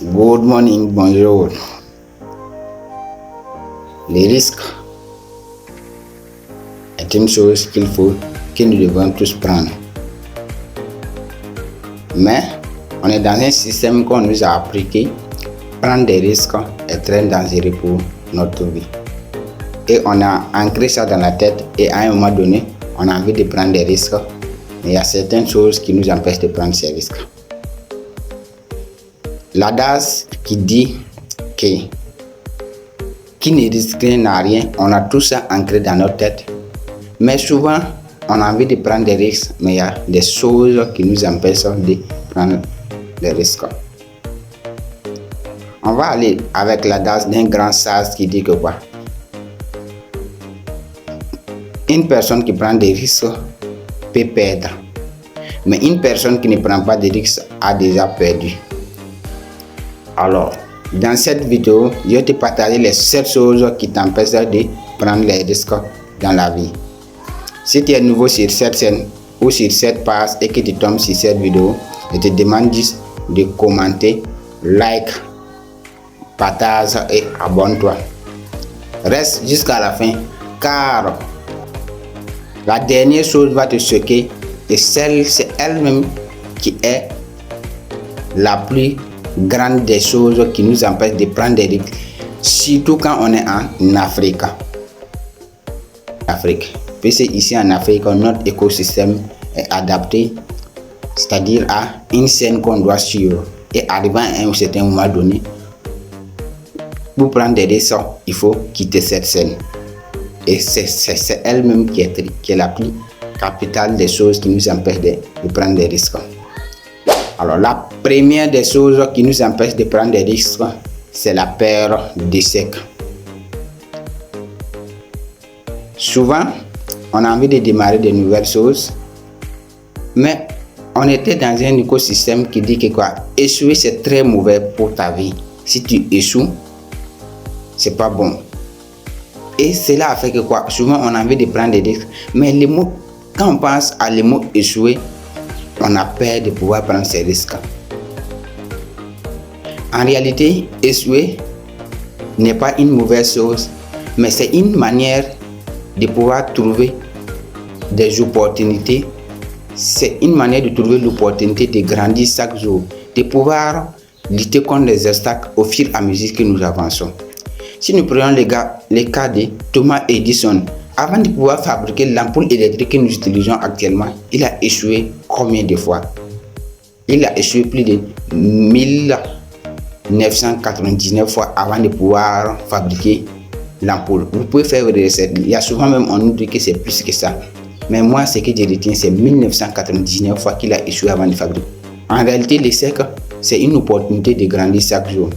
Good morning, bonjour. Les risques est une chose que nous devons tous prendre. Mais on est dans un système qu'on nous a appris que prendre des risques est très dangereux pour notre vie. Et on a ancré ça dans la tête et à un moment donné, on a envie de prendre des risques. Mais il y a certaines choses qui nous empêchent de prendre ces risques. L'adage qui dit que qui ne risque n'a rien, on a tout ça ancré dans notre tête. Mais souvent, on a envie de prendre des risques, mais il y a des choses qui nous empêchent de prendre des risques. On va aller avec l'adage d'un grand sage qui dit que quoi? Une personne qui prend des risques peut perdre. Mais une personne qui ne prend pas de risques a déjà perdu. Alors, dans cette vidéo, je vais te partager les 7 choses qui t'empêchent de prendre les risques dans la vie. Si tu es nouveau sur cette chaîne ou sur cette page et que tu tombes sur cette vidéo, je te demande juste de commenter, like, partage et abonne-toi. Reste jusqu'à la fin car la dernière chose va te choquer et c'est elle-même qui est la plus grande des choses qui nous empêchent de prendre des risques, surtout quand on est en Afrique. Puisque ici en Afrique, notre écosystème est adapté, c'est-à-dire à une scène qu'on doit suivre. Et arrivant à un certain moment donné, pour prendre des risques, il faut quitter cette scène. Et c'est elle-même qui est la plus capitale des choses qui nous empêchent de prendre des risques. Alors, la première des choses qui nous empêche de prendre des risques, c'est la peur d'échec. Souvent, on a envie de démarrer de nouvelles choses, mais on était dans un écosystème qui dit que quoi, échouer c'est très mauvais pour ta vie. Si tu échoues, c'est pas bon. Et cela a fait que quoi, souvent on a envie de prendre des risques, mais les mots, quand on pense à les mots échouer, on a peur de pouvoir prendre ces risques. En réalité, échouer n'est pas une mauvaise chose, mais c'est une manière de pouvoir trouver des opportunités. C'est une manière de trouver l'opportunité de grandir chaque jour, de pouvoir lutter contre les obstacles au fur et à mesure que nous avançons. Si nous prenons le cas de Thomas Edison, avant de pouvoir fabriquer l'ampoule électrique que nous utilisons actuellement, il a échoué combien de fois? Il a échoué plus de 1999 fois avant de pouvoir fabriquer l'ampoule. Vous pouvez faire des recettes. Il y a souvent même on nous dit que c'est plus que ça. Mais moi, ce que je retiens, c'est 1999 fois qu'il a échoué avant de fabriquer. En réalité, l'échec, c'est une opportunité de grandir chaque jour.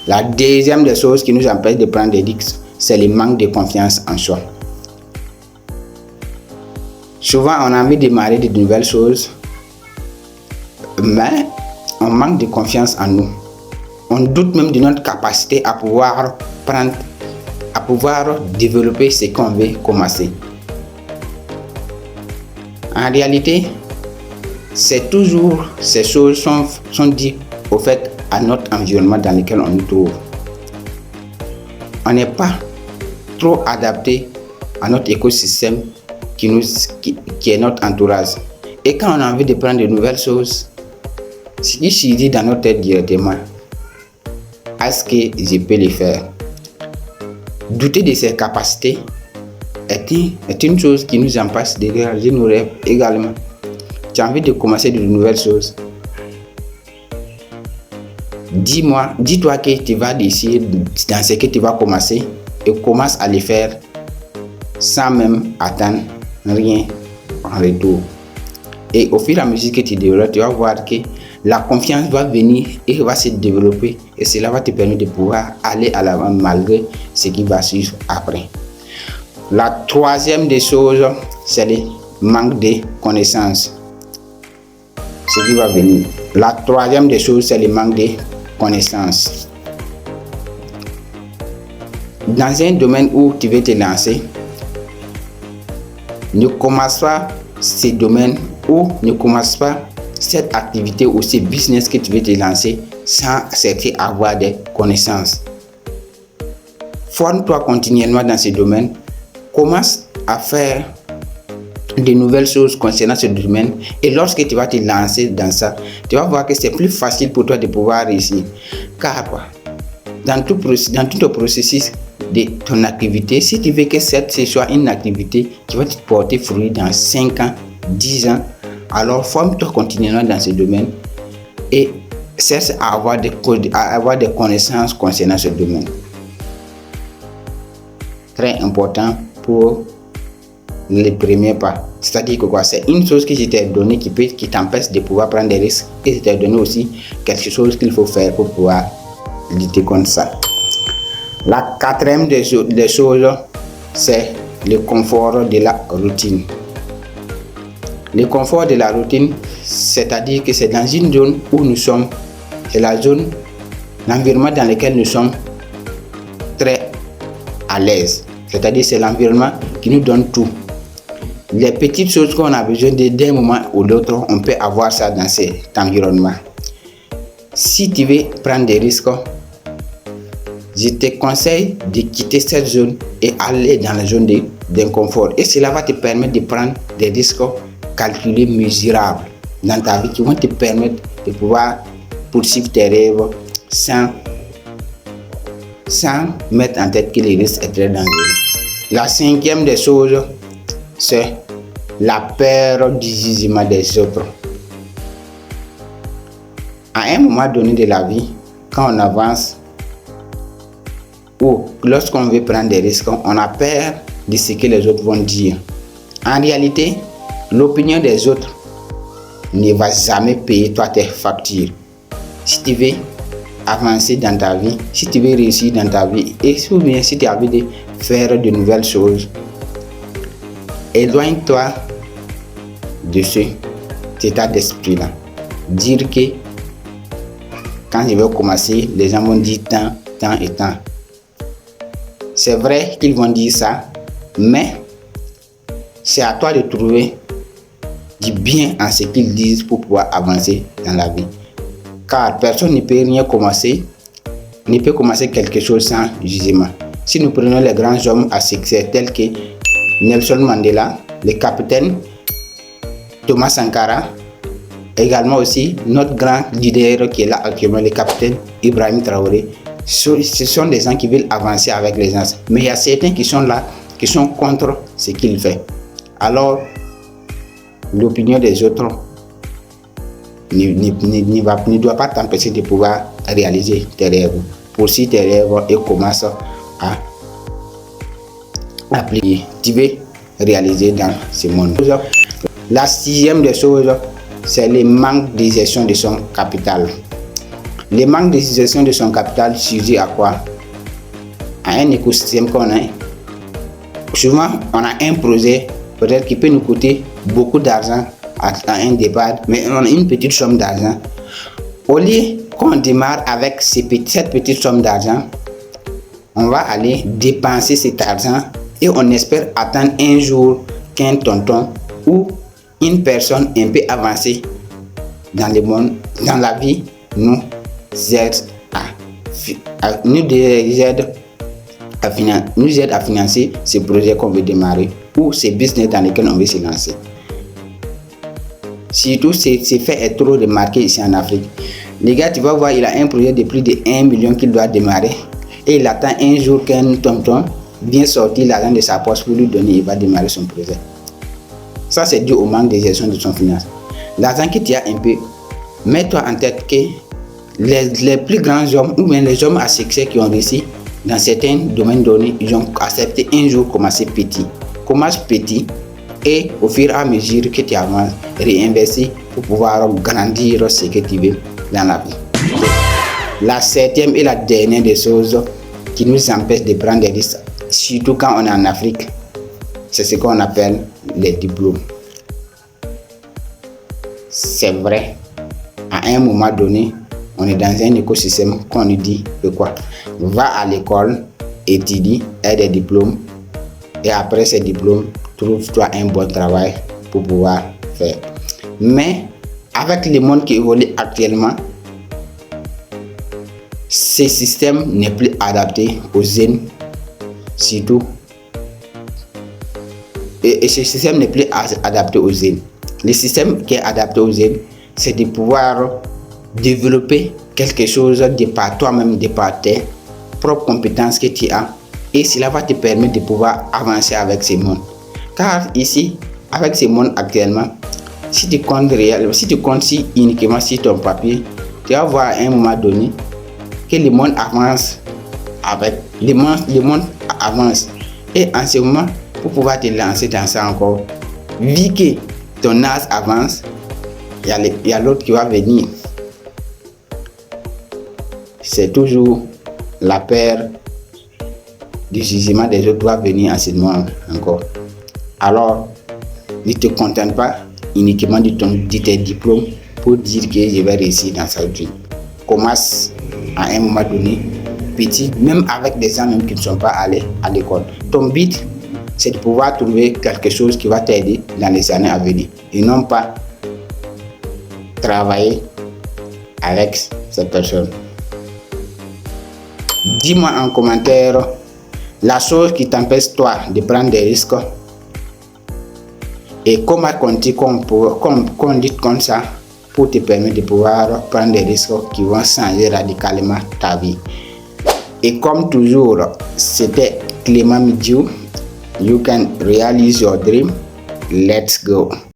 La deuxième des choses qui nous empêche de prendre des risques, c'est le manque de confiance en soi. Souvent, on a envie de démarrer de nouvelles choses, mais on manque de confiance en nous. On doute même de notre capacité à pouvoir développer ce qu'on veut commencer. En réalité, c'est toujours ces choses sont dites au fait à notre environnement dans lequel on nous trouve. On n'est pas trop adapté à notre écosystème qui est notre entourage. Et quand on a envie de prendre de nouvelles choses, ce qui se dit dans notre tête directement, est-ce que je peux le faire? Douter de ses capacités est une chose qui nous empêche de réaliser nos rêves également. Tu as envie de commencer de nouvelles choses. Dis-toi que tu vas décider dans ce que tu vas commencer et commence à le faire sans même attendre rien en retour. Et au fur et à mesure que tu développes, tu vas voir que la confiance va venir et va se développer et cela va te permettre de pouvoir aller à l'avant malgré ce qui va suivre après. La troisième des choses, c'est le manque de connaissances. Ce qui va venir. La troisième des choses, c'est le manque de connaissances. Dans un domaine où tu veux te lancer, ne commence pas ce domaine ou ne commence pas cette activité ou ce business que tu veux te lancer sans chercher à avoir des connaissances. Forme-toi continuellement dans ce domaine. Commence à faire de nouvelles choses concernant ce domaine, et lorsque tu vas te lancer dans ça, tu vas voir que c'est plus facile pour toi de pouvoir réussir. Car quoi, dans tout le processus de ton activité, si tu veux que ce soit une activité qui va te porter fruit dans 5 ans, 10 ans, alors forme-toi continuellement dans ce domaine et cherche à avoir des connaissances concernant ce domaine. Très important pour les premiers pas. C'est-à-dire que quoi, c'est une chose que je t'ai donné qui t'empêche de pouvoir prendre des risques, et je t'ai donné aussi quelque chose qu'il faut faire pour pouvoir lutter contre ça. La quatrième des choses, c'est le confort de la routine. Le confort de la routine, c'est-à-dire que c'est dans une zone où nous sommes, c'est l'environnement dans lequel nous sommes très à l'aise. C'est-à-dire c'est l'environnement qui nous donne tout. Les petites choses qu'on a besoin d'un moment ou l'autre, on peut avoir ça dans cet environnement. Si tu veux prendre des risques, je te conseille de quitter cette zone et aller dans la zone d'inconfort. Et cela va te permettre de prendre des risques calculés, mesurables dans ta vie, qui vont te permettre de pouvoir poursuivre tes rêves sans mettre en tête que les risques est très dangereux. La cinquième des choses, c'est la peur du jugement des autres. À un moment donné de la vie, quand on avance ou lorsqu'on veut prendre des risques, on a peur de ce que les autres vont dire. En réalité, l'opinion des autres ne va jamais payer toi tes factures. Si tu veux avancer dans ta vie, si tu veux réussir dans ta vie, et si tu as envie de faire de nouvelles choses, éloigne-toi de cet état d'esprit-là. Dire que quand je vais commencer, les gens vont dire tant et tant. C'est vrai qu'ils vont dire ça, mais c'est à toi de trouver du bien en ce qu'ils disent pour pouvoir avancer dans la vie. Car personne ne peut rien commencer, ne peut commencer quelque chose sans jugement. Si nous prenons les grands hommes à succès tels que Nelson Mandela, le capitaine Thomas Sankara, également aussi notre grand leader qui est là actuellement, le capitaine Ibrahim Traoré, ce sont des gens qui veulent avancer avec les gens. Mais il y a certains qui sont là, qui sont contre ce qu'il fait. Alors, l'opinion des autres ne doit pas t'empêcher de pouvoir réaliser tes rêves. Poursuis tes rêves et commence à appliquer. Tu veux réaliser dans ce monde. La sixième des choses, c'est le manque de gestion de son capital. Le manque de gestion de son capital suffit à quoi? À un écosystème qu'on a. Souvent, on a un projet peut-être qui peut nous coûter beaucoup d'argent à un départ, mais on a une petite somme d'argent. Au lieu qu'on démarre avec cette petite somme d'argent, on va aller dépenser cet argent et on espère attendre un jour qu'un tonton ou une personne un peu avancée dans le monde, dans la vie, nous aide à financer ce projet qu'on veut démarrer ou ce business dans lequel on veut se lancer. Surtout, ce fait est trop remarqué ici en Afrique. Les gars, tu vas voir, il a un projet de plus de 1 million qu'il doit démarrer et il attend un jour qu'un tonton vient sortir l'argent de sa poche pour lui donner, il va démarrer son projet. Ça, c'est dû au manque de gestion de son finance. L'argent que tu as un peu, mets-toi en tête que les plus grands hommes ou bien les hommes à succès qui ont réussi dans certains domaines donnés, ils ont accepté un jour commencer petit. Commence petit et au fur et à mesure que tu avances, réinvestis pour pouvoir grandir ce que tu veux dans la vie. La septième et la dernière des choses qui nous empêche de prendre des risques, surtout quand on est en Afrique, c'est ce qu'on appelle les diplômes. C'est vrai, à un moment donné, on est dans un écosystème qu'on nous dit que quoi? Va à l'école, étudie, aie des diplômes et après ces diplômes, trouve-toi un bon travail pour pouvoir faire. Mais avec le monde qui évolue actuellement, ce système n'est plus adapté aux jeunes, surtout. Et ce système n'est plus adapté aux jeunes. Le système qui est adapté aux jeunes, c'est de pouvoir développer quelque chose de par toi-même, de par tes propres compétences que tu as. Et cela va te permettre de pouvoir avancer avec ce monde. Car ici, avec ce monde actuellement, si tu comptes uniquement sur ton papier, tu vas voir à un moment donné que le monde avance le monde avance. Et en ce moment, pour pouvoir te lancer dans ça encore, vu que ton âge avance, il y a l'autre qui va venir. C'est toujours la peur du jugement des autres va venir en ce moment encore. Alors, ne te contente pas uniquement de tes diplômes pour dire que je vais réussir dans sa vie. Commence à un moment donné, petit, même avec des gens même qui ne sont pas allés à l'école. Ton but, c'est de pouvoir trouver quelque chose qui va t'aider dans les années à venir et non pas travailler avec cette personne. Dis-moi en commentaire la chose qui t'empêche toi de prendre des risques et comment conduire comme ça pour te permettre de pouvoir prendre des risques qui vont changer radicalement ta vie. Et comme toujours, c'était Clément Midiou. You can realize your dream. Let's go.